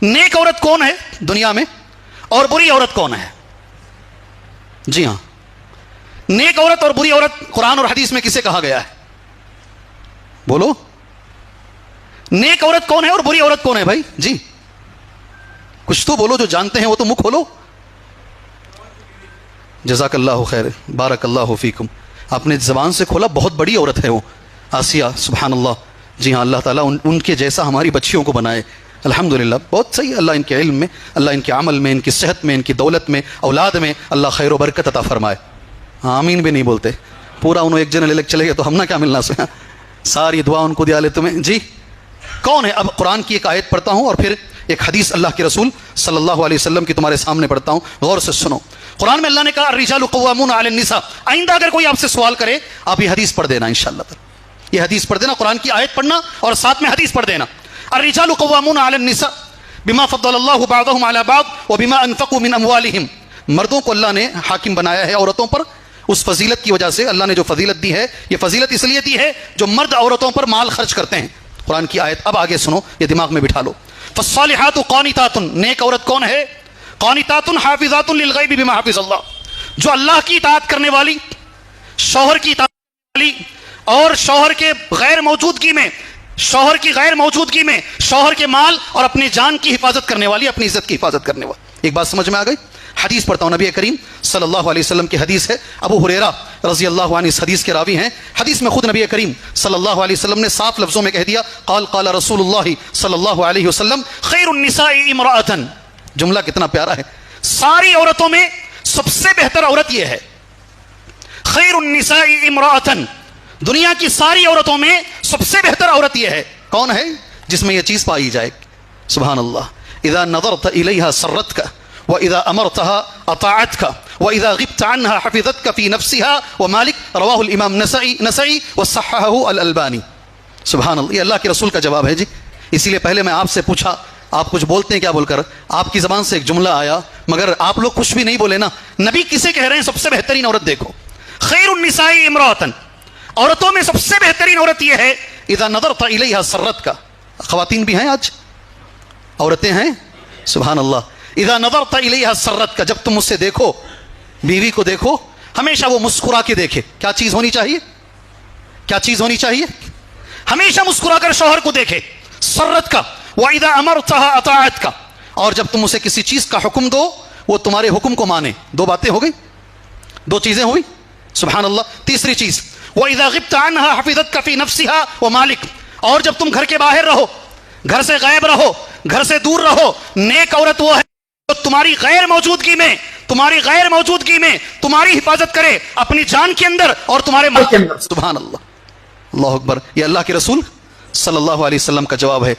नेक औरत कौन है दुनिया में और बुरी औरत कौन है? जी हां, नेक औरत और बुरी औरत कुरान और हदीस में किसे कहा गया है? बोलो, नेक औरत कौन है और बुरी औरत कौन है भाई? जी कुछ तो बोलो, जो जानते हैं वो तो मुंह खोलो। जज़ाकल्लाहु खैर, बारकल्लाहु फीकुम। आपने जबान से खोला, बहुत बड़ी औरत है वो, आसिया, सुभान अल्लाह। जी हाँ, अल्लाह ताला उनके जैसा हमारी बच्चियों को बनाए। अल्हम्दुलिल्लाह, बहुत सही। अल्लाह इनके इल्म में, अल्लाह इनके अमल में, इनकी सेहत में, इनकी दौलत में, औलाद में अल्लाह खैर व बरकत अता फरमाए। आमीन भी नहीं बोलते, पूरा उन्होंने एक जन लेके चले गए तो हम ना क्या मिलना से, सारी दुआ उनको दिया ले तुम्हें। जी कौन है? अब कुरान की एक आयत पढ़ता हूँ और फिर एक हदीस अल्लाह के रसूल सल्लल्लाहु अलैहि वसल्लम की तुम्हारे सामने पढ़ता हूँ, गौर से सुनो। कुरान में अल्लाह ने कहा अर्रिजालु क़व्वामून अलन निसा। आइंदा अगर कोई आपसे सवाल करे, आप ये हदीस पढ़ देना इंशाअल्लाह। ये हदीस पढ़ देना, कुरान की आयत पढ़ना और साथ में हदीस पढ़ देना। अर्रिजालु क़व्वामून अलन निसा बिमा फ़द्दलल्लाहु बअदहुम अला बअद व बिमा अनफ़क़ू मिन अमवालिहिम। मर्दों को अल्लाह ने हाकिम बनाया है औरतों पर, उस फजीलत की वजह से। अल्लाह ने जो फजीलत दी है, ये फजीलत इसलिए दी है जो मर्द औरतों पर माल खर्च करते हैं। कुरान की आयत अब आगे सुनो, ये दिमाग में बिठा लो। फ़स्सालिहातु क़ानितातुन, नेक औरत कौन है? क़ानितातुन हाफ़िज़ातुन लिल ग़ैबि बिमा हफ़िज़ल्लाह, जो अल्लाह की इताअत करने वाली, शौहर की इताअत करने वाली और शौहर के गैर मौजूदगी में, शौहर की गैर मौजूदगी में शौहर के माल और अपनी जान की हिफाजत करने वाली, अपनी इज्जत की हिफाजत करने वाली। एक बात समझ में आ गई? हदीस पढ़ता हूं, नबी करीम सल्लल्लाहु अलैहि वसल्लम की हदीस है। अबू हुरैरा रज़ी अल्लाहु अन्हु इस हदीस के रावी हैं। हदीस में खुद नबी करीम सल्लल्लाहु अलैहि वसल्लम ने साफ लफ्जों में कह दिया, क़ाल क़ाल रसूलुल्लाह सल्लल्लाहु अलैहि वसल्लम खैरुन निसाई इम्राअतन। जुमला कितना प्यारा है। सारी औरतों में सबसे बेहतर औरत यह है, खैरुन निसाई इम्राअतन। दुनिया की सारी औरतों में सबसे बेहतर औरत यह है। कौन है? जिसमें यह चीज पाई जाए। सुभान अल्लाह। इज़ा नज़रत इलैहा सर्रतका व इज़ा अमरतहा अताअतका व इज़ा ग़िब्त अन्हा हफ़िज़तका फ़ी नफ़्सिहा व मालिक। रवाहुल इमाम नसई व सह्हहु अल अलबानी। सुभान अल्लाह, ये अल्लाह के रसूल का जवाब है जी। इसीलिए पहले मैं आपसे पूछा, आप कुछ बोलते हैं क्या बोलकर? आपकी जबान से एक जुमला आया मगर आप लोग कुछ भी नहीं बोले ना। नबी किसे कह रहे हैं सबसे बेहतरीन औरत? देखो, खैरुन निसाई इम्राअतन, औरतों में सबसे बेहतरीन औरत यह है, इज़ा नज़रत इलैहा सर्रतका। ख़वातीन भी हैं आज, औरतें हैं, सुभान अल्लाह। इज़ा नज़रत इलैहा सर्रतका, जब तुम उससे देखो, बीवी को देखो, हमेशा वो मुस्कुरा के देखे। क्या चीज होनी चाहिए? क्या चीज होनी चाहिए? हमेशा मुस्कुराकर शौहर को देखे। सर्रत का व इज़ा अमरतहा अताअतका, और जब तुम उसे किसी चीज का हुक्म दो, वो तुम्हारे हुक्म को माने। दो बातें हो गई, दो चीजें हुई, सुभान अल्लाह। तीसरी चीज व इज़ा ग़िब्त अन्हा हफ़िज़तका फ़ी नफ़्सिहा व मालिक, और जब तुम घर के बाहर रहो, घर से गायब रहो, घर से दूर रहो, नेक औरत वो है तो तुम्हारी गैर मौजूदगी में, तुम्हारी गैर मौजूदगी में तुम्हारी हिफाजत करे, अपनी जान के अंदर और तुम्हारे माल के अंदर। सुभान अल्लाह, अल्लाह अकबर। ये अल्लाह के रसूल सल्लल्लाहु अलैहि वसल्लम का जवाब है।